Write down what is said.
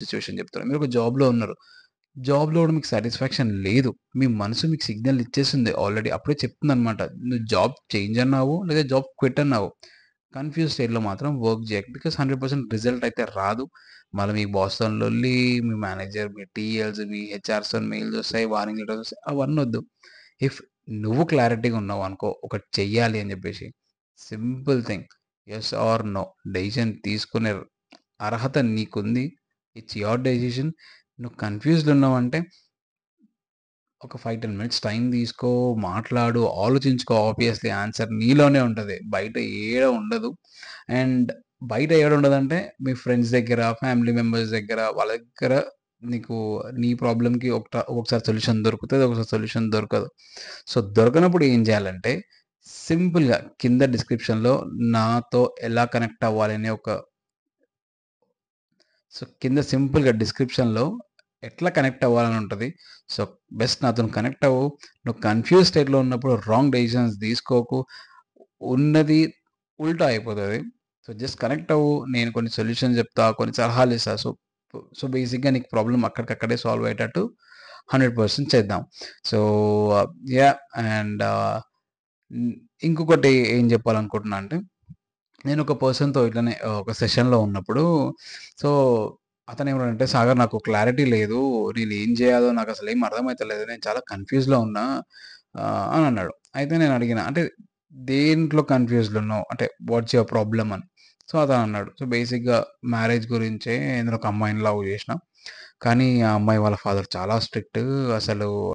Situation చెప్తున్నా. మీరు ఒక జాబ్‌లో ఉన్నారు. జాబ్‌లో కూడా మీకు సాటిస్ఫాక్షన్ లేదు. మీ మనసు మీకు సిగ్నల్ ఇచ్చేసింది ఆల్రెడీ. అప్పుడే చెప్తుందనమాట. నువ్వు జాబ్ చేంజ్ అన్నావు లేదా జాబ్ క్విట్ అన్నావు. కన్‌ఫ్యూజ్ స్టేట్‌లో మాత్రం వర్క్ జేయకు. బికాజ్ 100% రిజల్ట్ అయితే రాదు. మళ్ళీ మీ బాస్‌తోని లొల్లి, మీ మేనేజర్, మీ టీఎల్స్, మీ హెచ్ఆర్స్‌తోని మెయిల్స్ ఒస్తాయి, వార్నింగ్ లెటర్స్ ఒస్తాయి. అవన్నొద్దు. ఇఫ్ నువ్వు క్లారిటీగా ఉన్నావనుకో, ఒకటి చెయ్యాలి అని జెప్పేసి, simple thing yes or no decision తీసుకునే అర్హత నీకుంది. It's your decision. నువ్వు కన్‌ఫ్యూజ్డ్‌లో ఉన్నావంటే ఒక 5, 10 మినిట్స్ టైం తీసుకో, మాట్లాడు, ఆలోచించుకో. ఆబ్వియస్‌లీ ఆన్సర్ నీలోనే ఉంటది. బయట ఏడ ఉండదు. అండ్ బయట ఏడ ఉండదంటే మీ ఫ్రెండ్స్ దగ్గర, ఫ్యామిలీ మెంబర్స్ దగ్గర, వాళ్ళ దగ్గర నీకు నీ ప్రాబ్లమ్‌కి ఒక్కొక్కసారి సొల్యూషన్ దొరుకుతది. ఒక్కొక్కసారి సొల్యూషన్ దొరకదు. సో, దొరకనప్పుడు ఏం చేయాలంటే సింపుల్‌గా కింద డిస్క్రిప్షన్‌లో నాతో ఎలా కనెక్ట్ అవ్వాలి అనే ఒక కింద సింపుల్‌గా డిస్క్రిప్షన్‌లో ఎట్లా కనెక్ట్ అవ్వాలని ఉంటది. సో, బెస్ట్ నాతోని కనెక్ట్ అవ్వు. నువ్వు కన్‌ఫ్యూజ్ స్టేట్‌లో ఉన్నప్పుడు రాంగ్ డెసిషన్స్ తీసుకోకు. ఉన్నది ఉల్టా అయిపోతది. సో, జస్ట్ కనెక్ట్ అవ్వు. నేను కొన్ని సొల్యూషన్స్ చెప్తా, కొన్ని సలహాలిస్తా. బేసిక్‌గా నీకు ప్రాబ్లమ్ అక్కడికక్కడే సాల్వ్ అయ్యేటట్టు 100% చేద్దాం. So, yeah! అండ్ హ్మ్, ఇంకొకటి ఏం చెప్పాలనుకుంటున్నా అంటే నేనొక పర్సన్‌తో ఇట్లనే ఒక సెషన్‌లో ఉన్నప్పుడు సో, అతనేమన్నాడంటే, "సాగర్ నాకు క్లారిటీ లేదు. నేనేం జేయాలో నాకసలేం అర్థమైతలేదు. నేను చాలా కన్‌ఫ్యూజ్‌లో ఉన్నా" అనన్నాడు. అయితే నేనడిగిన, "అంటే దేంట్లో కన్‌ఫ్యూజ్‌లో ఉన్నావు? అంటే వాట్స్ యువర్ ప్రాబ్లమ్" అని. సో, అతనన్నాడు. సో, బేసిక్‌గా మ్యారేజ్ గురించే నేను ఒక అమ్మాయిని లవ్ జేషిన. కానీ ఆ అమ్మాయి వాళ్ళ ఫాదర్ చాలా స్ట్రిక్ట్. అసలు